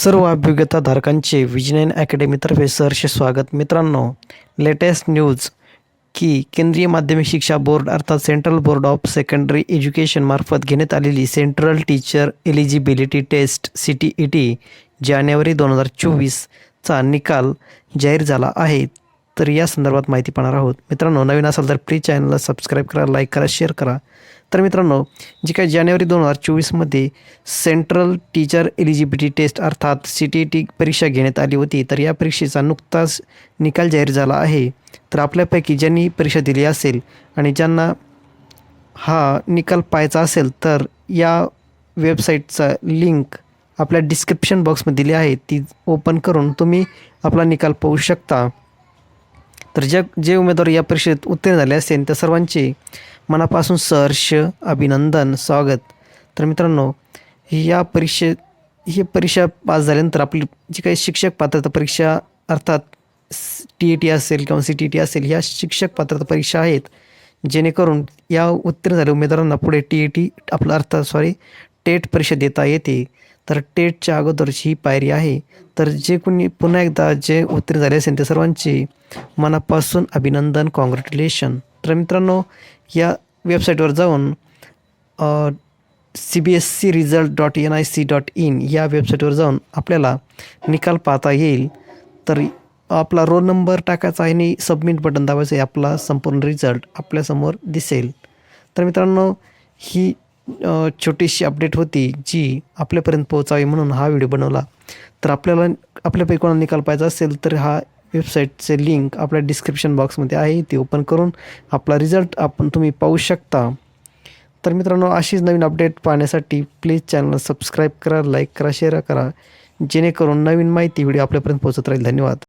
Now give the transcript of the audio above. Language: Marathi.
सर्व अभियोग्यताधारकांचे विजनयन अकॅडमीतर्फे सहर्ष स्वागत. मित्रांनो, लेटेस्ट न्यूज की केंद्रीय माध्यमिक शिक्षा बोर्ड अर्थात central board of secondary education मार्फत घेण्यात आलेली central teacher eligibility test CTET जानेवारी 2024चा निकाल जाहीर झाला आहे. तर या संदर्भात माहिती पाहणार आहोत. मित्रांनो, नवीन असाल तर प्लीज चॅनलला सबस्क्राईब करा, लाईक करा, शेअर करा. तर मित्रांनो, जी काही जानेवारी 2024मध्ये सेंट्रल टीचर एलिजिबिलिटी टेस्ट अर्थात CTET परीक्षा घेण्यात आली होती. तर या परीक्षेचा नुकताच निकाल जाहीर झाला आहे. तर आपल्यापैकी ज्यांनी परीक्षा दिली असेल आणि ज्यांना हा निकाल पाहायचा असेल तर या वेबसाईटचा लिंक आपल्या डिस्क्रिप्शन बॉक्समध्ये दिली आहे. ती ओपन करून तुम्ही आपला निकाल पाहू शकता. तर जे उमेदवार या परीक्षेत उत्तीर्ण झाले असेल त्या सर्वांचे मनापासून सहर्ष अभिनंदन, स्वागत. तर मित्रांनो, ही परीक्षा पास झाल्यानंतर आपली जी काही शिक्षक पात्रता परीक्षा अर्थात TET असेल किंवा CTET असेल, ह्या शिक्षक पात्रता परीक्षा आहेत. जेणेकरून या उत्तीर्ण झालेल्या उमेदवारांना पुढे टेट परीक्षा देता येते. तर टेटच्या अगोदरची ही पायरी आहे. तर जे कोणी पुन्हा एकदा जे उत्तीर्ण झाले असेल त्या सर्वांचे मनापासून अभिनंदन, कॉंग्रॅच्युलेशन. तर मित्रांनो, या वेबसाईटवर जाऊन cbscresult.nic.in या वेबसाईटवर जाऊन आपल्याला निकाल पाहता येईल. तर आपला रोल नंबर टाकायचा आहे आणि सबमिट बटन दाबायचं आहे. आपला संपूर्ण रिझल्ट आपल्यासमोर दिसेल. तर मित्रांनो, ही छोटीशी अपडेट होती जी आपल्यापर्यंत पोहोचावी म्हणून हा व्हिडिओ बनवला. तर आपल्यापैकी कोणाला निकाल पाहायचा असेल तर हा वेबसाईटचे लिंक आपल्या डिस्क्रिप्शन बॉक्समध्ये आहे. ती ओपन करून आपला रिझल्ट तुम्ही पाहू शकता. तर मित्रांनो, अशीच नवीन अपडेट पाहण्यासाठी प्लीज चॅनलला सबस्क्राईब करा, लाईक करा, शेअर करा. जेणेकरून नवीन माहिती व्हिडिओ आपल्यापर्यंत पोहोचत राहील. धन्यवाद.